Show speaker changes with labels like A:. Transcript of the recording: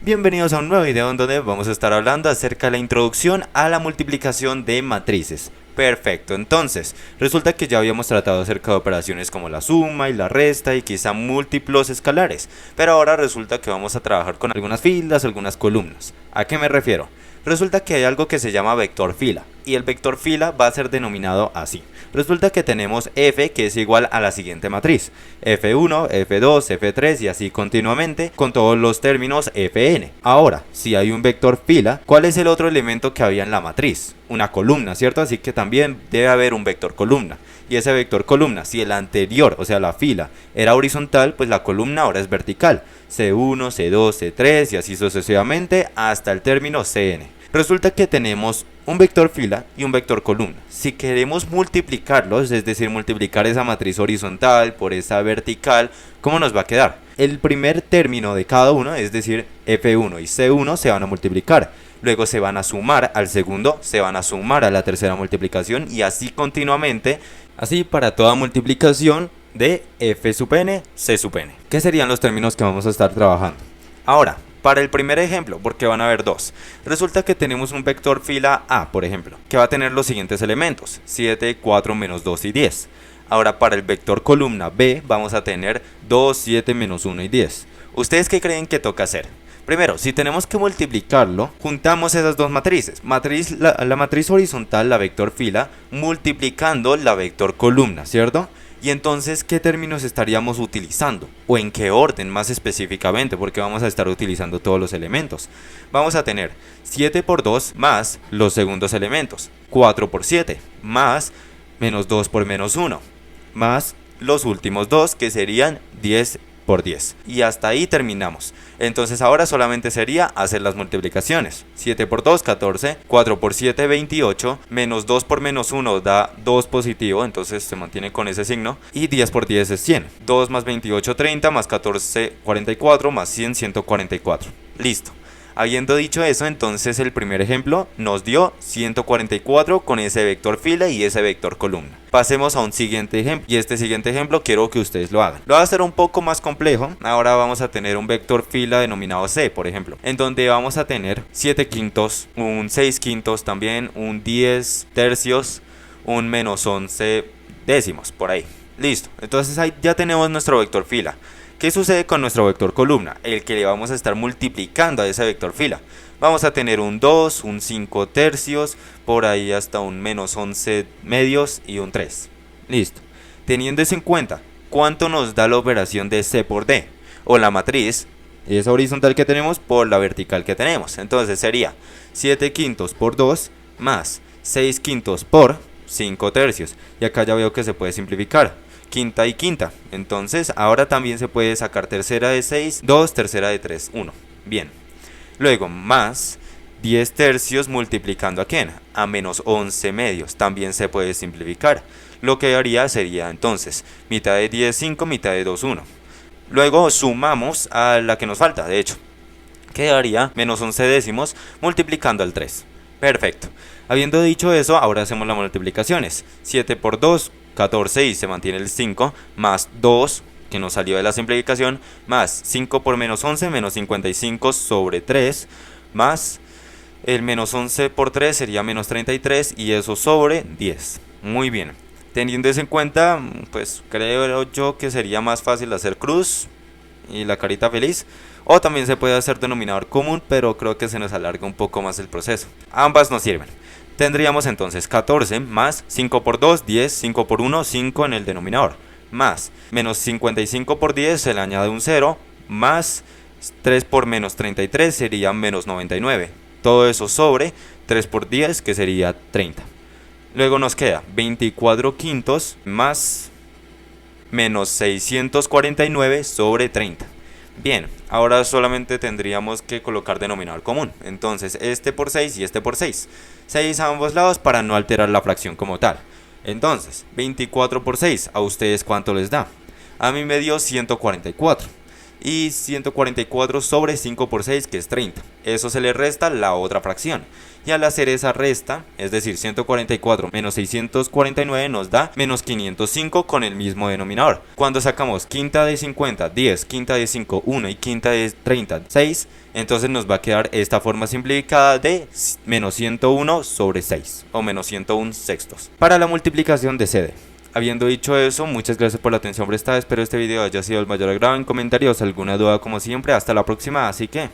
A: Bienvenidos a un nuevo video en donde vamos a estar hablando acerca de la introducción a la multiplicación de matrices. Perfecto, entonces, resulta que ya habíamos tratado acerca de operaciones como la suma y la resta y quizá múltiplos escalares, pero ahora resulta que vamos a trabajar con algunas filas, algunas columnas. ¿A qué me refiero? Resulta que hay algo que se llama vector fila, y el vector fila va a ser denominado así. Resulta que tenemos f que es igual a la siguiente matriz, f1, f2, f3 y así continuamente con todos los términos fn. Ahora, si hay un vector fila, ¿cuál es el otro elemento que había en la matriz? Una columna, ¿cierto? Así que también debe haber un vector columna. Y ese vector columna, si el anterior, o sea la fila, era horizontal, pues la columna ahora es vertical. C1, C2, C3 y así sucesivamente hasta el término Cn. Resulta que tenemos un vector fila y un vector columna. Si queremos multiplicarlos, es decir, multiplicar esa matriz horizontal por esa vertical, ¿cómo nos va a quedar? El primer término de cada uno, es decir, F1 y C1 se van a multiplicar. Luego se van a sumar al segundo, se van a sumar a la tercera multiplicación y así continuamente, así para toda multiplicación de f sub n, c sub n. ¿Qué serían los términos que vamos a estar trabajando? Ahora, para el primer ejemplo, porque van a haber dos, resulta que tenemos un vector fila A, por ejemplo, que va a tener los siguientes elementos, 7, 4, menos 2 y 10. Ahora para el vector columna B vamos a tener 2, 7, menos 1 y 10. ¿Ustedes qué creen que toca hacer? Primero, si tenemos que multiplicarlo, juntamos esas dos matrices. La matriz horizontal, la vector fila, multiplicando la vector columna, ¿cierto? Y entonces, ¿qué términos estaríamos utilizando? ¿O en qué orden más específicamente? Porque vamos a estar utilizando todos los elementos. Vamos a tener 7 por 2 más los segundos elementos. 4 por 7 más menos 2 por menos 1 más los últimos dos que serían 10 por 10. Y hasta ahí terminamos. Entonces ahora solamente sería hacer las multiplicaciones. 7 por 2, 14, 4 por 7, 28, menos 2 por menos 1 da 2 positivo, entonces se mantiene con ese signo. Y 10 por 10 es 100. 2 más 28, 30, más 14, 44, más 100, 144. Listo. Habiendo dicho eso, entonces el primer ejemplo nos dio 144 con ese vector fila y ese vector columna. Pasemos a un siguiente ejemplo, y este siguiente ejemplo quiero que ustedes lo hagan. Lo voy a hacer un poco más complejo. Ahora vamos a tener un vector fila denominado C, por ejemplo, en donde vamos a tener 7 quintos, un 6 quintos también, un 10 tercios, un menos 11 décimos, por ahí. Listo, entonces ahí ya tenemos nuestro vector fila. ¿Qué sucede con nuestro vector columna? El que le vamos a estar multiplicando a ese vector fila. Vamos a tener un 2, un 5 tercios, por ahí hasta un menos 11 medios y un 3. Listo. Teniendo eso en cuenta, ¿cuánto nos da la operación de C por D? O la matriz, esa horizontal que tenemos por la vertical que tenemos. Entonces sería 7 quintos por 2 más 6 quintos por 5 tercios. Y acá ya veo que se puede simplificar. Quinta y quinta, entonces ahora también se puede sacar tercera de 6, 2, tercera de 3, 1, bien. Luego más 10 tercios multiplicando a ¿quién? A menos 11 medios, también se puede simplificar. Lo que haría sería entonces mitad de 10, 5, mitad de 2, 1. Luego sumamos a la que nos falta, de hecho, quedaría menos 11 décimos multiplicando al 3. Perfecto. Habiendo dicho eso, ahora hacemos las multiplicaciones. 7 por 2, 14 y se mantiene el 5, más 2, que nos salió de la simplificación, más 5 por menos 11, menos 55 sobre 3, más el menos 11 por 3 sería menos 33 y eso sobre 10. Muy bien. Teniendo eso en cuenta, pues creo yo que sería más fácil hacer cruz y la carita feliz. O también se puede hacer denominador común, pero creo que se nos alarga un poco más el proceso. Ambas nos sirven. Tendríamos entonces 14 más 5 por 2, 10, 5 por 1, 5 en el denominador. Más menos 55 por 10 se le añade un 0, más 3 por menos 33 sería menos 99. Todo eso sobre 3 por 10 que sería 30. Luego nos queda 24 quintos más menos 649 sobre 30. Bien, ahora solamente tendríamos que colocar denominador común. Entonces este por 6 y este por 6. 6 a ambos lados para no alterar la fracción como tal. Entonces, 24 por 6, ¿a ustedes cuánto les da? A mí me dio 144. y 144 sobre 5 por 6, que es 30. Eso se le resta la otra fracción. Y al hacer esa resta, es decir, 144 menos 649 nos da menos 505 con el mismo denominador. Cuando sacamos quinta de 50, 10, quinta de 5, 1 y quinta de 30, 6, entonces nos va a quedar esta forma simplificada de menos 101 sobre 6, o menos 101 sextos. Para la multiplicación de CD. Habiendo dicho eso, muchas gracias por la atención prestada, espero este video haya sido el mayor agrado. En comentarios alguna duda como siempre, hasta la próxima, así que...